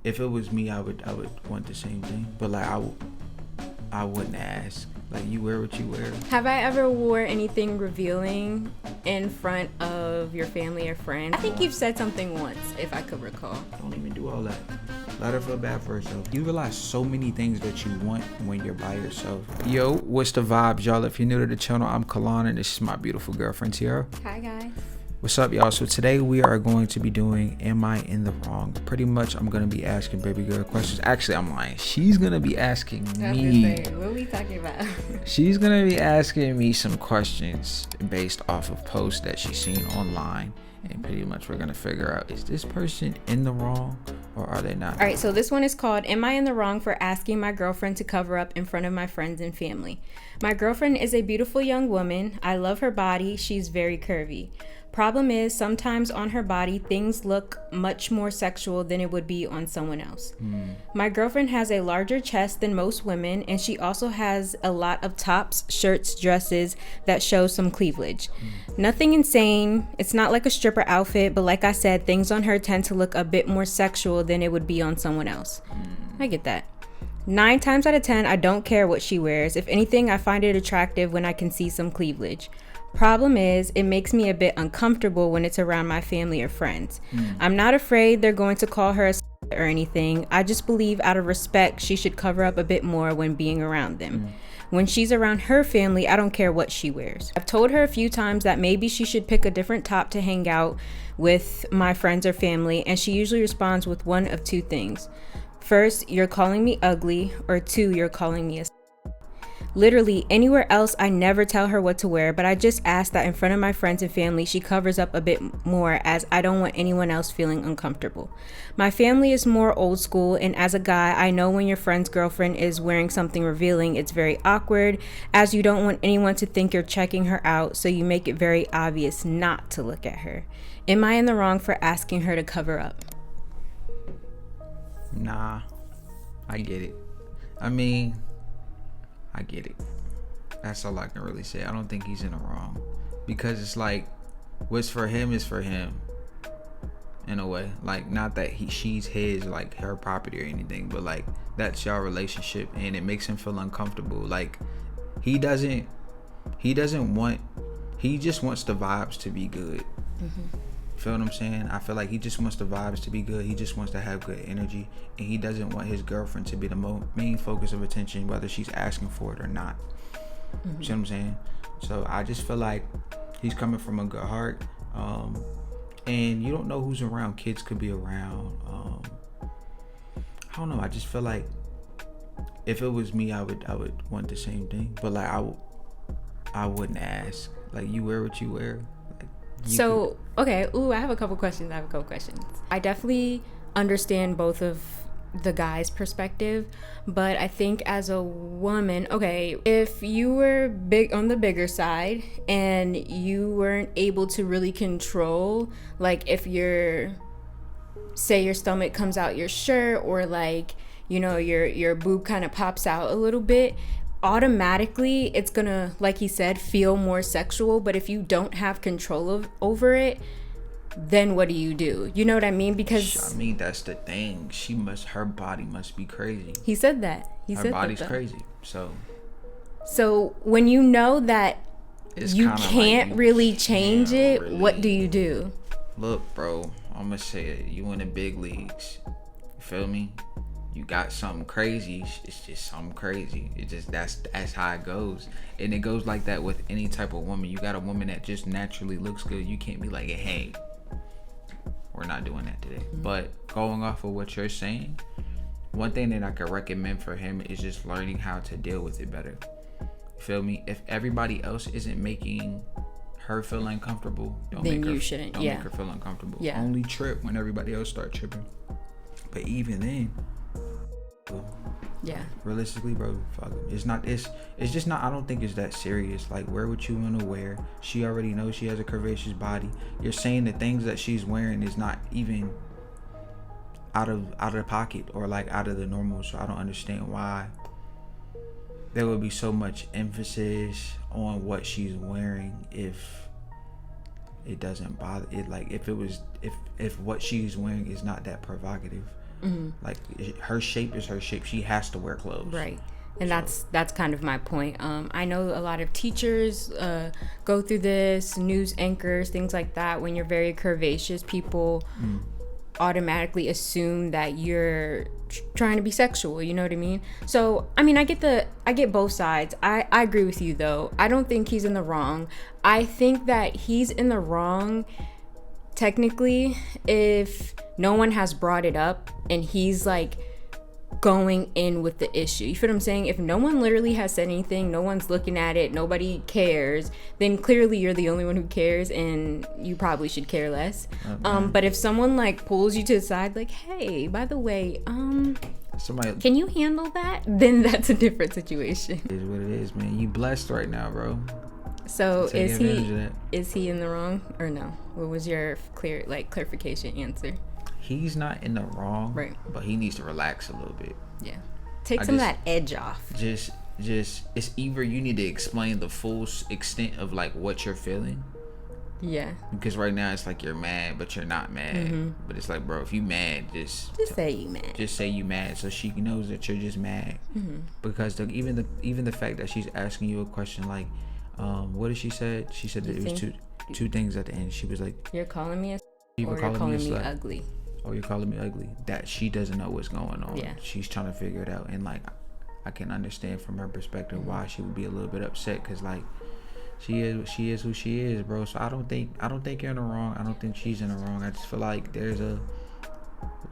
If it was me, I would want the same thing. But like I wouldn't ask. Like, you wear what you wear. Have I ever wore anything revealing in front of your family or friends? I think you've said something once, if I could recall. Don't even do all that. Let her feel bad for herself. You realize so many things that you want when you're by yourself. Yo, what's the vibes, y'all? If you're new to the channel, I'm Kalon, and this is my beautiful girlfriend, Tiara. Hi, guys. What's up, y'all? So today we are going to be doing Am I in the Wrong? Pretty much I'm going to be asking baby girl questions. Actually, I'm lying. She's going to be asking me. What are we talking about? She's going to be asking me some questions based off of posts that she's seen online. And pretty much we're going to figure out, is this person in the wrong or are they not? All right, so this one is called, Am I in the Wrong for Asking My Girlfriend to Cover Up in Front of My Friends and Family? My girlfriend is a beautiful young woman. I love her body. She's very curvy. Problem is, sometimes on her body, things look much more sexual than it would be on someone else. My girlfriend has a larger chest than most women, and she also has a lot of tops, shirts, dresses that show some cleavage. Nothing insane. It's not like a stripper outfit, but like I said, things on her tend to look a bit more sexual than it would be on someone else. I get that. 9 times out of 10, I don't care what she wears. If anything, I find it attractive when I can see some cleavage. Problem is, it makes me a bit uncomfortable when it's around my family or friends. I'm not afraid they're going to call her a or anything. I just believe out of respect, she should cover up a bit more when being around them. When she's around her family, I don't care what she wears. I've told her a few times that maybe she should pick a different top to hang out with my friends or family, and she usually responds with one of 2 things. First, you're calling me ugly, or 2, you're calling me a Literally anywhere else, I never tell her what to wear, but I just ask that in front of my friends and family, she covers up a bit more, as I don't want anyone else feeling uncomfortable. My family is more old school, and as a guy, I know when your friend's girlfriend is wearing something revealing, it's very awkward, as you don't want anyone to think you're checking her out, so you make it very obvious not to look at her. Am I in the wrong for asking her to cover up? Nah, I get it. I get it. That's all I can really say. I don't think he's in the wrong, because it's like, what's for him is for him, in a way. Like, not that she's his, like her property or anything, but like, that's your relationship, and it makes him feel uncomfortable. Like, he just wants the vibes to be good. Feel what I'm saying? I feel like he just wants the vibes to be good. He just wants to have good energy, and he doesn't want his girlfriend to be the main focus of attention, whether she's asking for it or not. You see what I'm saying? So I just feel like he's coming from a good heart, and you don't know who's around. Kids could be around. I don't know. I just feel like if it was me, I would want the same thing. But like, I wouldn't ask. Like, you wear what you wear. Okay. I have a couple questions. I definitely understand both of the guy's perspective, but I think as a woman, okay, if you were on the bigger side and you weren't able to really control, like, if say your stomach comes out your shirt, or like, you know, your boob kind of pops out a little bit, automatically it's gonna, like he said, feel more sexual. But if you don't have control over it, then what do? You know what I mean? Because that's the thing. Her body must be crazy. He said that. Her body's crazy. So when you know that you can't really change it, what do you do? Look, bro, I'm gonna say it. You in the big leagues. You feel me? You got something crazy, it's just something crazy. It just, that's how it goes. And it goes like that with any type of woman. You got a woman that just naturally looks good. You can't be like, hey, we're not doing that today. But going off of what you're saying, one thing that I could recommend for him is just learning how to deal with it better. You feel me? If everybody else isn't making her feel uncomfortable, don't make her feel uncomfortable. Only trip when everybody else start tripping. But even then, realistically, bro, fuck it. It's just not, I don't think it's that serious. Like, wear what you want to wear. She already knows she has a curvaceous body. You're saying the things that she's wearing is not even out of the pocket, or like out of the normal. So I don't understand why there would be so much emphasis on what she's wearing if it doesn't bother it. Like, if what she's wearing is not that provocative, Like, her shape is her shape. She has to wear clothes. Right. And that's kind of my point. I know a lot of teachers go through this, news anchors, things like that. When you're very curvaceous, people automatically assume that you're trying to be sexual. You know what I mean? So, I mean, I get both sides. I agree with you, though. I don't think he's in the wrong. I think that he's in the wrong, technically, if no one has brought it up and he's like going in with the issue. You feel what I'm saying? If no one literally has said anything, no one's looking at it, nobody cares, then clearly you're the only one who cares, and you probably should care less. But if someone like pulls you to the side, like, hey, by the way, somebody, can you handle that? Then that's a different situation. It is what it is, man. You blessed right now, bro. So is he in the wrong or no? What was your clarification answer? He's not in the wrong, right? But he needs to relax a little bit. Yeah, take some of that edge off. Just it's either you need to explain the full extent of like what you're feeling. Yeah. Because right now it's like you're mad, but you're not mad. But it's like, bro, if you mad, just say you mad. Just say you mad, so she knows that you're just mad. Because even the fact that she's asking you a question like, what did she said? She said that it was two things at the end. She was like, "You're calling me you're calling me ugly." Oh, you're calling me ugly. That she doesn't know what's going on. Yeah. She's trying to figure it out, and like I can understand from her perspective why she would be a little bit upset, because like she is who she is, bro. So I don't think you're in the wrong. I don't think she's in the wrong. I just feel like there's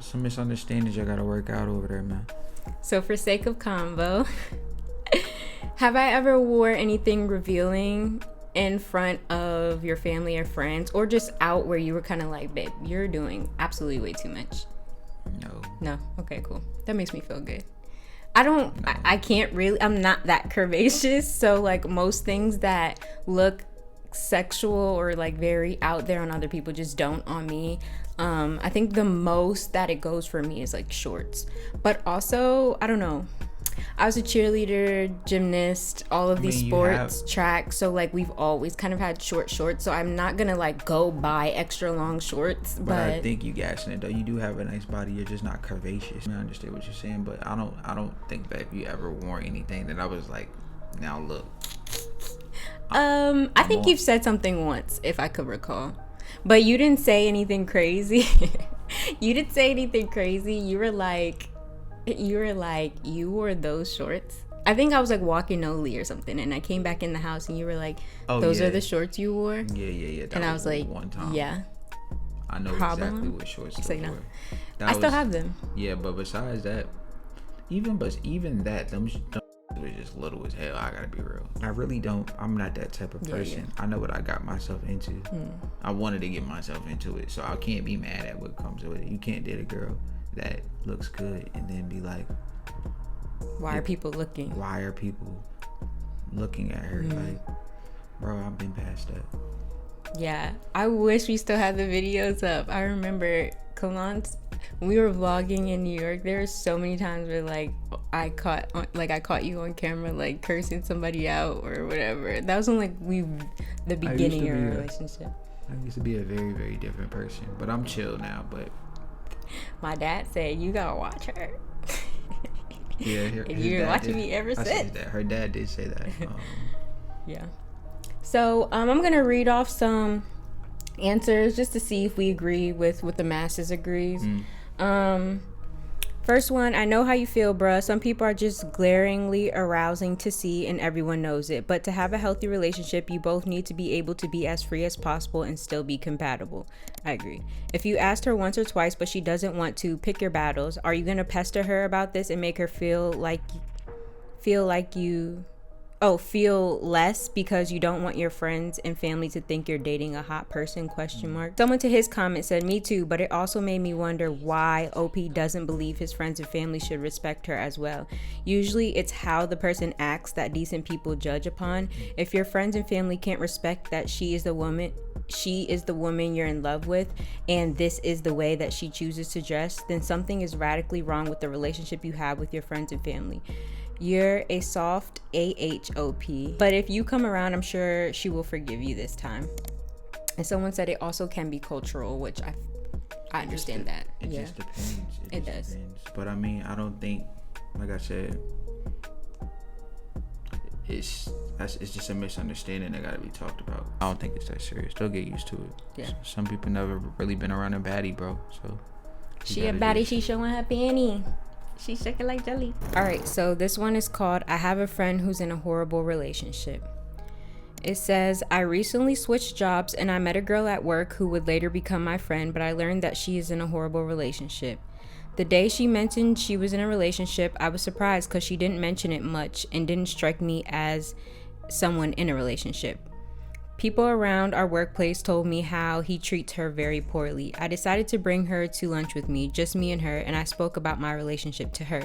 some misunderstandings I gotta work out over there, man. So for sake of combo, have I ever wore anything revealing in front of your family or friends, or just out where you were kind of like, babe, you're doing absolutely way too much? No. Okay, cool. That makes me feel good. I can't really, I'm not that curvaceous, so like most things that look sexual or like very out there on other people just don't on me. I think the most that it goes for me is like shorts, but also I don't know, I was a cheerleader, gymnast, all of these sports, track. So like we've always kind of had short shorts. So I'm not gonna like go buy extra long shorts. But I think you gassing it though. You do have a nice body. You're just not curvaceous. I understand what you're saying, but I don't think that if you ever wore anything that I was like, now look. I think you've said something once, if I could recall, but you didn't say anything crazy. You didn't say anything crazy. You were like, you wore those shorts? I think I was like walking Oli or something, and I came back in the house and you were like, those are the shorts you wore? Yeah. And I was like, one time. Yeah. I know exactly what shorts you wore. I still have them. Yeah, but besides that, even that, them was just little as hell. I gotta be real. I really don't. I'm not that type of person. Yeah. I know what I got myself into. I wanted to get myself into it, so I can't be mad at what comes with it. You can't date a girl that looks good and then be like, why are people looking at her? Like, bro, I've been past that. Yeah, I wish we still had the videos up. I remember Kalon, when we were vlogging in New York, there were so many times where like I caught you on camera like cursing somebody out or whatever. That was when like the beginning of our relationship. I used to be a very, very different person, but I'm chill now. But my dad said, you gotta watch her. Yeah, and you've been watching me ever since. Her dad did say that. Yeah. So I'm gonna read off some answers just to see if we agree with what the masses agrees. First one, I know how you feel, bruh. Some people are just glaringly arousing to see and everyone knows it. But to have a healthy relationship, you both need to be able to be as free as possible and still be compatible. I agree. If you asked her once or twice but she doesn't want to, pick your battles. Are you going to pester her about this and make her feel less because you don't want your friends and family to think you're dating a hot person? ? Someone to his comment said, me too, but it also made me wonder why OP doesn't believe his friends and family should respect her as well. Usually it's how the person acts that decent people judge upon. If your friends and family can't respect that she is the woman you're in love with and this is the way that she chooses to dress, then something is radically wrong with the relationship you have with your friends and family. You're a soft AHOP, but if you come around, I'm sure she will forgive you this time. And someone said it also can be cultural, which I understand that. It Yeah. just depends. It does. Depends. But I mean, I don't think, like I said, it's just a misunderstanding that gotta be talked about. I don't think it's that serious. They'll get used to it. Yeah. Some people never really been around a baddie, bro. So She a baddie. She showing her panty. She shaking like jelly. All right. So this one is called "I Have a Friend Who's in a Horrible Relationship." It says, I recently switched jobs and I met a girl at work who would later become my friend, but I learned that she is in a horrible relationship. The day she mentioned she was in a relationship, I was surprised because she didn't mention it much and didn't strike me as someone in a relationship. People around our workplace told me how he treats her very poorly. I decided to bring her to lunch with me, just me and her, and I spoke about my relationship to her.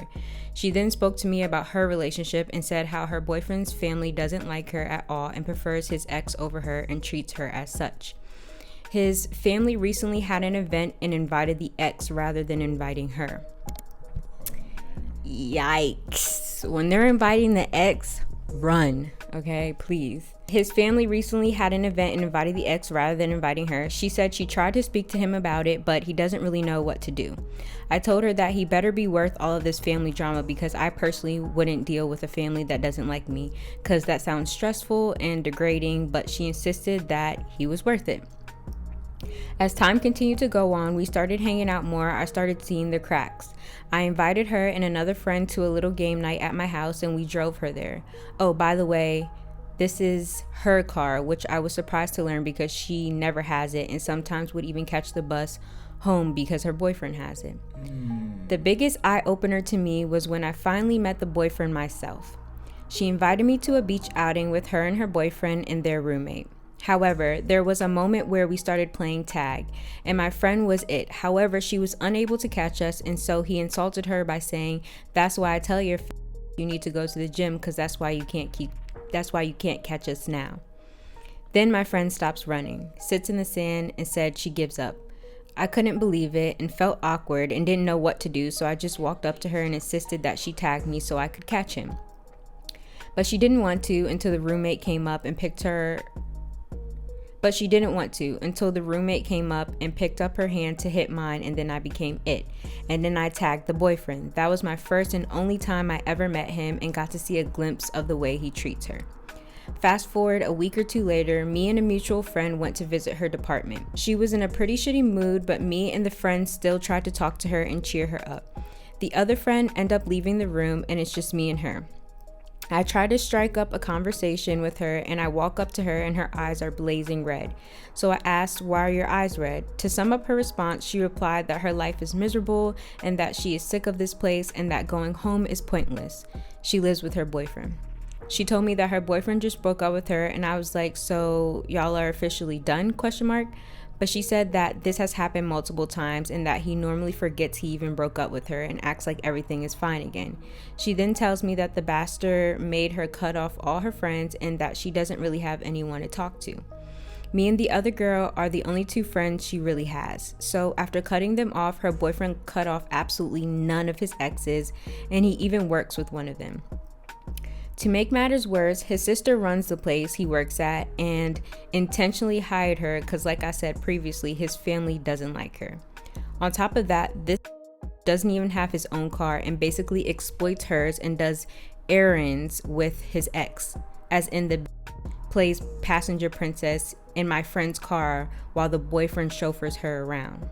She then spoke to me about her relationship and said how her boyfriend's family doesn't like her at all and prefers his ex over her and treats her as such. His family recently had an event and invited the ex rather than inviting her. Yikes. When they're inviting the ex, run, okay, please. His family recently had an event and invited the ex rather than inviting her. She said she tried to speak to him about it, but he doesn't really know what to do. I told her that he better be worth all of this family drama because I personally wouldn't deal with a family that doesn't like me because that sounds stressful and degrading, but she insisted that he was worth it. As time continued to go on, we started hanging out more. I started seeing the cracks. I invited her and another friend to a little game night at my house and we drove her there. Oh, by the way, this is her car, which I was surprised to learn because she never has it and sometimes would even catch the bus home because her boyfriend has it. The biggest eye-opener to me was when I finally met the boyfriend myself. She invited me to a beach outing with her and her boyfriend and their roommate. However, there was a moment where we started playing tag, and my friend was it. However, she was unable to catch us, and so he insulted her by saying, "That's why I tell you need to go to the gym, because that's why you can't catch us now." Then my friend stops running, sits in the sand, and said she gives up. I couldn't believe it and felt awkward and didn't know what to do, so I just walked up to her and insisted that she tag me so I could catch him. But she didn't want to until the roommate came up and picked her hand to hit mine, and then I became it. And then I tagged the boyfriend. That was my first and only time I ever met him and got to see a glimpse of the way he treats her. Fast forward a week or two later, me and a mutual friend went to visit her department. She was in a pretty shitty mood, but me and the friend still tried to talk to her and cheer her up. The other friend ended up leaving the room, and it's just me and her. I try to strike up a conversation with her and I walk up to her and her eyes are blazing red. So I asked, "Why are your eyes red?" To sum up her response, she replied that her life is miserable and that she is sick of this place and that going home is pointless. She lives with her boyfriend. She told me that her boyfriend just broke up with her and I was like, "So y'all are officially done?" But she said that this has happened multiple times and that he normally forgets he even broke up with her and acts like everything is fine again. She then tells me that the bastard made her cut off all her friends and that she doesn't really have anyone to talk to. Me and the other girl are the only two friends she really has. So after cutting them off, her boyfriend cut off absolutely none of his exes and he even works with one of them. To make matters worse, his sister runs the place he works at and intentionally hired her because, like I said previously, his family doesn't like her. On top of that, this doesn't even have his own car and basically exploits hers and does errands with his ex, as in the plays passenger princess in my friend's car while the boyfriend chauffeurs her around.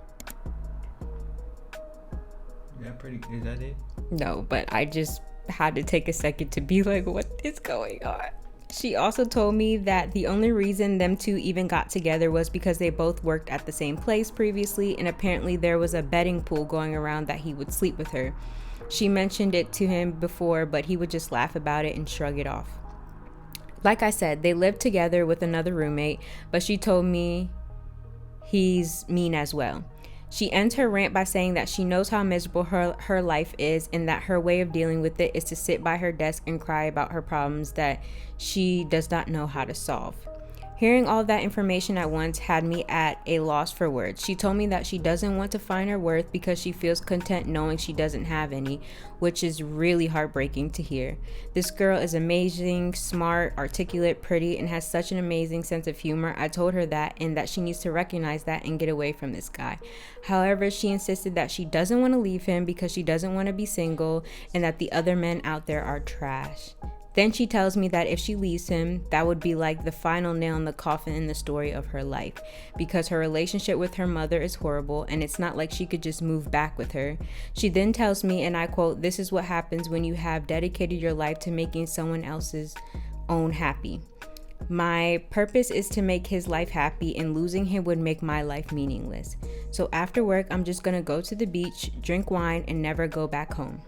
Is that it? No, but I just had to take a second to be like, what is going on? She also told me that the only reason them two even got together was because they both worked at the same place previously, and apparently there was a betting pool going around that he would sleep with her. She mentioned it to him before, but he would just laugh about it and shrug it off. Like I said, they lived together with another roommate, but she told me he's mean as well. She ends her rant by saying that she knows how miserable her life is and that her way of dealing with it is to sit by her desk and cry about her problems that she does not know how to solve. Hearing all that information at once had me at a loss for words. She told me that she doesn't want to find her worth because she feels content knowing she doesn't have any, which is really heartbreaking to hear. This girl is amazing, smart, articulate, pretty, and has such an amazing sense of humor. I told her that and that she needs to recognize that and get away from this guy. However, she insisted that she doesn't want to leave him because she doesn't want to be single and that the other men out there are trash. Then she tells me that if she leaves him, that would be like the final nail in the coffin in the story of her life, because her relationship with her mother is horrible and it's not like she could just move back with her. She then tells me, and I quote, "This is what happens when you have dedicated your life to making someone else's own happy. My purpose is to make his life happy, and losing him would make my life meaningless. So after work, I'm just gonna go to the beach, drink wine, and never go back home."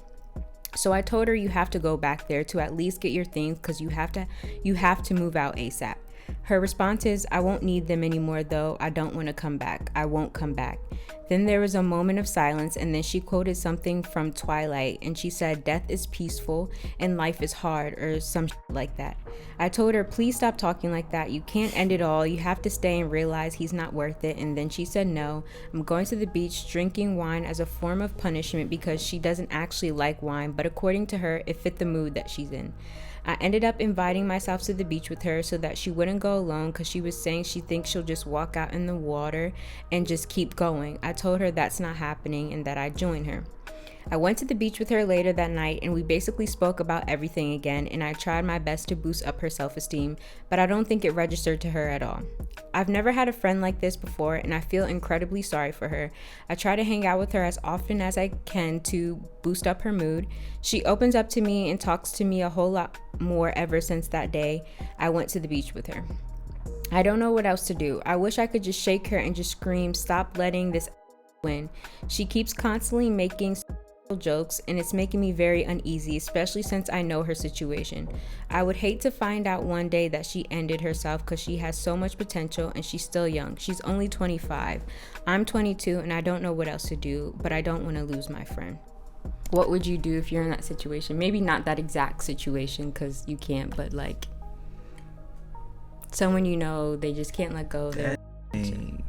So I told her, you have to go back there to at least get your things because you have to move out ASAP. Her response is, "I won't need them anymore though. I don't want to come back. I won't come back." Then there was a moment of silence, and then she quoted something from Twilight, and she said, "Death is peaceful and life is hard," or some like that. I told her, "Please stop talking like that. You can't end it all. You have to stay and realize he's not worth it." And then she said, "No, I'm going to the beach drinking wine as a form of punishment because she doesn't actually like wine, but according to her, it fit the mood that she's in." I ended up inviting myself to the beach with her so that she wouldn't go alone because she was saying she thinks she'll just walk out in the water and just keep going. I told her that's not happening and that I'd join her. I went to the beach with her later that night and we basically spoke about everything again, and I tried my best to boost up her self-esteem, but I don't think it registered to her at all. I've never had a friend like this before and I feel incredibly sorry for her. I try to hang out with her as often as I can to boost up her mood. She opens up to me and talks to me a whole lot more ever since that day I went to the beach with her. I don't know what else to do. I wish I could just shake her and just scream, "Stop letting this win." She keeps constantly making jokes and it's making me very uneasy, especially since I know her situation. I would hate to find out one day that she ended herself because she has so much potential and she's still young. She's only 25. I'm 22 and I don't know what else to do, but I don't want to lose my friend. What would you do if you're in that situation? Maybe not that exact situation because you can't, but like someone you know, they just can't let go. And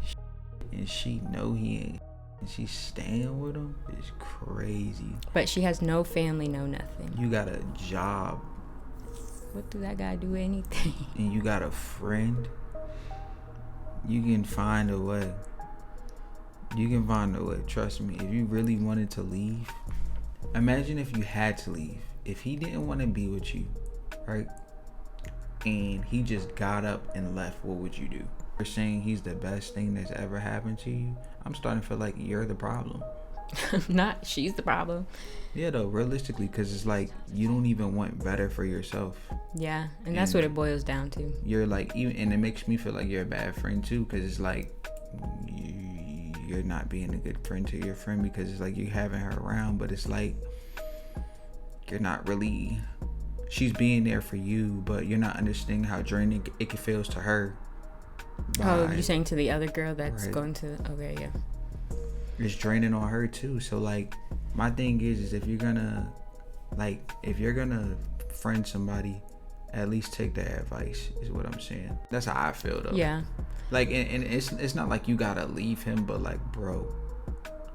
she know he ain't. And she's staying with him is crazy. But she has no family, no nothing. You got a job. What do that guy do? Anything? And you got a friend. You can find a way. You can find a way. Trust me. If you really wanted to leave, imagine if you had to leave. If he didn't want to be with you, right? And he just got up and left, what would you do? You're saying he's the best thing that's ever happened to you. I'm starting to feel like you're the problem. Not, she's the problem. Yeah, though, realistically, because it's like you don't even want better for yourself. Yeah, and that's what it boils down to. You're like, even, and it makes me feel like you're a bad friend too, because it's like you're not being a good friend to your friend because it's like you having her around, but it's like you're not really. She's being there for you, but you're not understanding how draining it feels to her. Oh, you're saying to the other girl that's right. going to, okay, yeah. It's draining on her too. So like, my thing is if you're gonna friend somebody, at least take their advice, is what I'm saying. That's how I feel though. Yeah. Like, and it's not like you gotta leave him, but like, bro,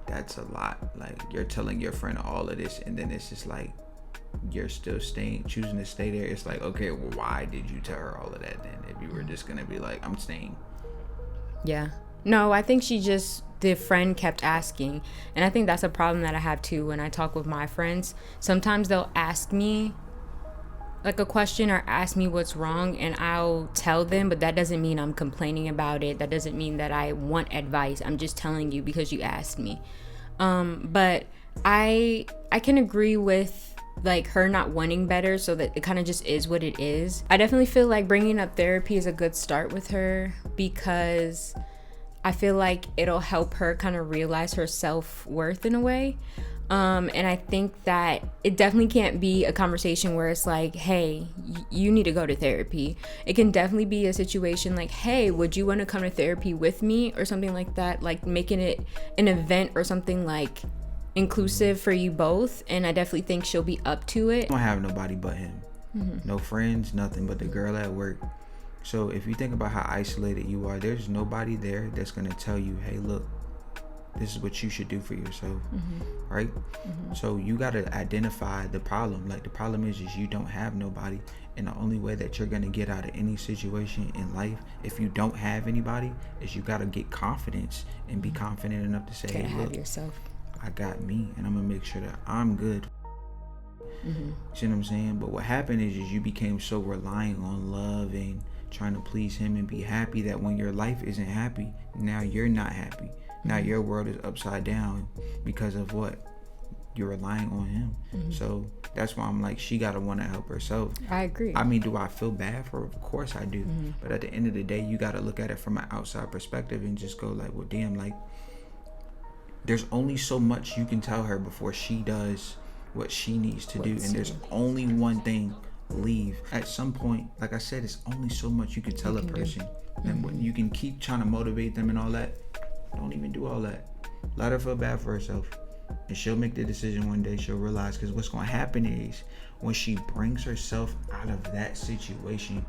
that's a lot. Like, you're telling your friend all of this, and then it's just like, you're still choosing to stay there. It's like, okay, well, why did you tell her all of that then? If you were just gonna be like, I'm staying. Yeah. No, I think the friend kept asking, and I think that's a problem that I have too when I talk with my friends. Sometimes they'll ask me like a question or ask me what's wrong, and I'll tell them, but that doesn't mean I'm complaining about it. That doesn't mean that I want advice. I'm just telling you because you asked me. But I can agree with like her not wanting better, so that it kind of just is what it is. I definitely feel like bringing up therapy is a good start with her because I feel like it'll help her kind of realize her self-worth in a way. And I think that it definitely can't be a conversation where it's like, hey, you need to go to therapy. It can definitely be a situation like, hey, would you want to come to therapy with me, or something like that, like making it an event or something like inclusive for you both. And I definitely think she'll be up to it. I don't have nobody but him. No friends, nothing but the girl at work. So if you think about how isolated you are, there's nobody there that's going to tell you, hey, look, this is what you should do for yourself, right? So you got to identify the problem. Like, the problem is you don't have nobody. And the only way that you're going to get out of any situation in life, if you don't have anybody, is you got to get confidence and be confident enough to say, hey, look, yourself. I got me, and I'm going to make sure that I'm good. See what I'm saying? But what happened is you became so reliant on love and trying to please him and be happy that when your life isn't happy, now you're not happy. Now your world is upside down because of what? You're relying on him. So that's why I'm like, she gotta want to help herself. I agree. I mean, do I feel bad for her? Of course I do. But at the end of the day, you gotta look at it from an outside perspective and just go like, well, damn, like, there's only so much you can tell her before she does what she needs to do. And there's only one thing: leave. At some point, like I said, it's only so much you can tell a person. And when you can keep trying to motivate them and all that, don't even do all that. Let her feel bad for herself, and she'll make the decision one day. She'll realize, because what's going to happen is when she brings herself out of that situation,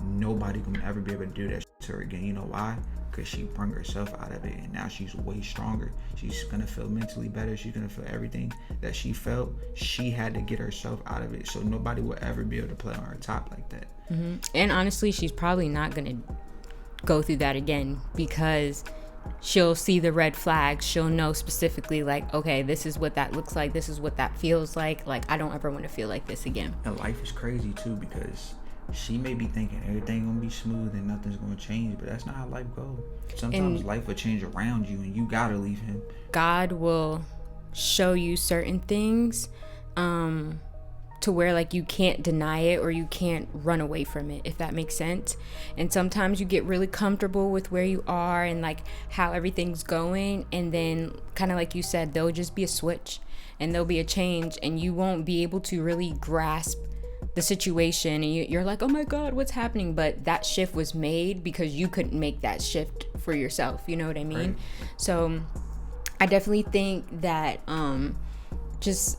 nobody can ever be able to do that to her again. You know why? Because she brought herself out of it, and now she's way stronger. She's gonna feel mentally better. She's gonna feel everything that she felt. She had to get herself out of it, so nobody will ever be able to play on her top like that. And honestly, she's probably not gonna go through that again, because she'll see the red flags. She'll know specifically, like, okay, this is what that looks like, this is what that feels like I don't ever want to feel like this again. And life is crazy too, because she may be thinking everything gonna be smooth and nothing's gonna change, but that's not how life goes. Sometimes life will change around you, and you gotta leave him. God will show you certain things to where, like, you can't deny it or you can't run away from it, if that makes sense. And sometimes you get really comfortable with where you are and like how everything's going, and then kind of like you said, there'll just be a switch and there'll be a change, and you won't be able to really grasp the situation, and you're like, oh my god, what's happening? But that shift was made because you couldn't make that shift for yourself, you know what I mean? Right. So I definitely think that just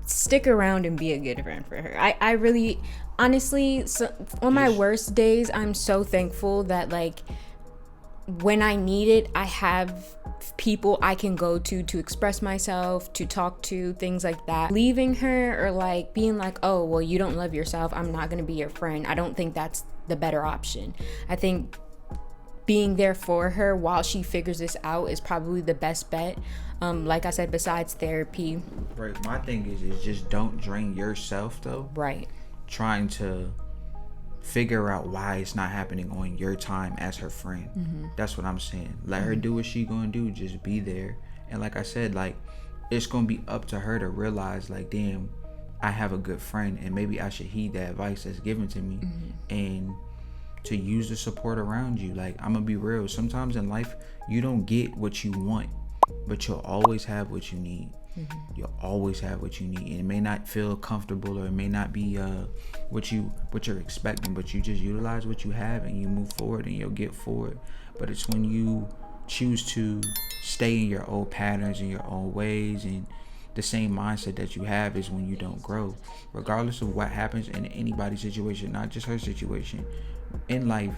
stick around and be a good friend for her. I really, honestly, so on my worst days, I'm so thankful that, like, when I need it, I have people I can go to express myself, to talk to, things like that. Leaving her or like being like, oh, well, you don't love yourself, I'm not going to be your friend, I don't think that's the better option. I think being there for her while she figures this out is probably the best bet. Like I said, besides therapy. Right. My thing is just don't drain yourself, though. Right. Trying to figure out why it's not happening on your time as her friend. That's what I'm saying. Let her do what she gonna do. Just be there. And like I said, like, it's gonna be up to her to realize, like, damn, I have a good friend, and maybe I should heed that advice that's given to me, and to use the support around you. Like, I'm gonna be real, sometimes in life you don't get what you want, but you'll always have what you need. You'll always have what you need, and it may not feel comfortable, or it may not be what you're expecting, but you just utilize what you have and you move forward, and you'll get forward. But it's when you choose to stay in your old patterns and your old ways and the same mindset that you have, is when you don't grow. Regardless of what happens in anybody's situation, not just her situation, in life,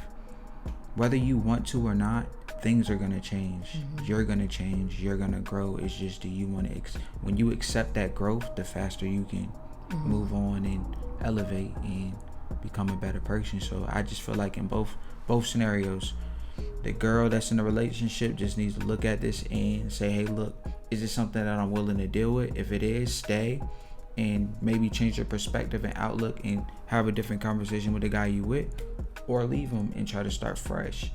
whether you want to or not, things are gonna change. You're gonna change. You're gonna grow. It's just, do you want to? When you accept that growth, the faster you can move on and elevate and become a better person. So I just feel like in both scenarios, the girl that's in a relationship just needs to look at this and say, hey, look, is this something that I'm willing to deal with? If it is, stay, and maybe change your perspective and outlook and have a different conversation with the guy you with, or leave him and try to start fresh.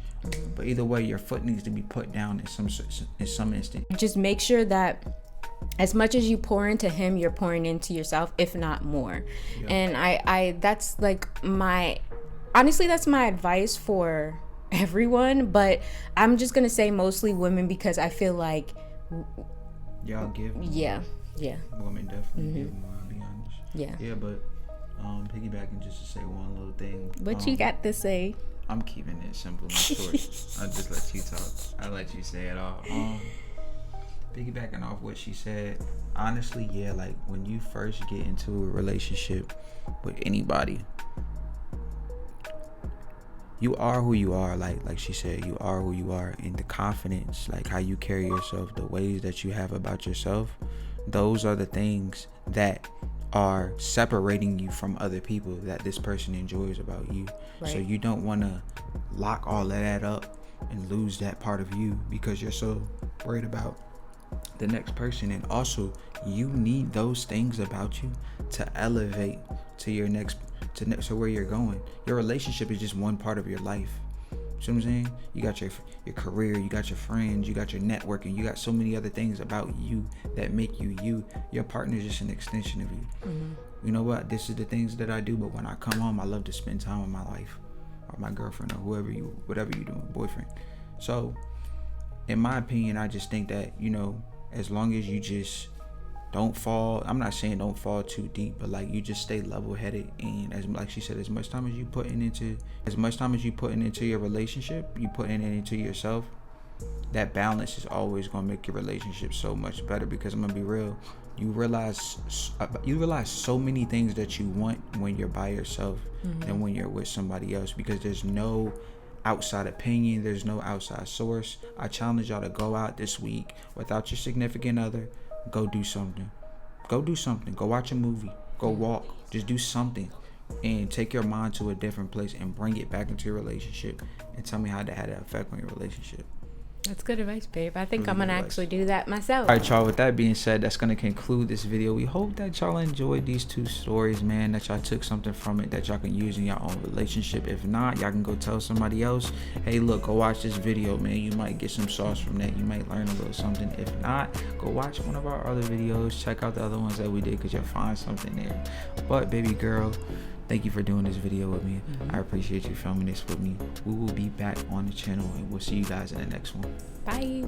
But either way, your foot needs to be put down in some instant. Just make sure that as much as you pour into him, you're pouring into yourself, if not more. Yeah. And I that's like honestly, that's my advice for everyone, but I'm just gonna say mostly women, because I feel like y'all give more. Yeah. Women definitely give more, I'll be honest. Yeah, but piggybacking just to say one little thing. What you got to say? I'm keeping it simple and short. I'll just let you talk. I'll let you say it all. Piggybacking off what she said, honestly, yeah, like, when you first get into a relationship with anybody, you are who you are. Like she said, you are who you are. And the confidence, like how you carry yourself, the ways that you have about yourself, those are the things that are separating you from other people that this person enjoys about you. Right. So you don't want to lock all of that up and lose that part of you because you're so worried about the next person. And also, you need those things about you to elevate to your next to where you're going. Your relationship is just one part of your life. See what I'm saying? You got your career, you got your friends, you got your networking, you got so many other things about you that make you you. Your partner is just an extension of you. Mm-hmm. You know what? This is the things that I do, but when I come home, I love to spend time with my wife or my girlfriend or whatever you doing, boyfriend. So, in my opinion, I just think that, you know, as long as you just don't fall, I'm not saying don't fall too deep, but like you just stay level-headed, and as like she said, as much time as you putting into your relationship, you putting it into yourself, that balance is always gonna make your relationship so much better. Because I'm gonna be real, you realize so many things that you want when you're by yourself and when you're with somebody else, because there's no outside opinion, there's no outside source. I challenge y'all to go out this week without your significant other. Go do something. Go watch a movie. Go walk. Just do something, and take your mind to a different place and bring it back into your relationship, and tell me how that had an effect on your relationship. That's good advice, babe. I think I'm going to actually do that myself. All right, y'all. With that being said, that's going to conclude this video. We hope that y'all enjoyed these 2 stories, man, that y'all took something from it that y'all can use in your own relationship. If not, y'all can go tell somebody else, hey, look, go watch this video, man. You might get some sauce from that. You might learn a little something. If not, go watch one of our other videos. Check out the other ones that we did, because you'll find something there. But, baby girl, thank you for doing this video with me. I appreciate you filming this with me. We will be back on the channel, and we'll see you guys in the next one. Bye.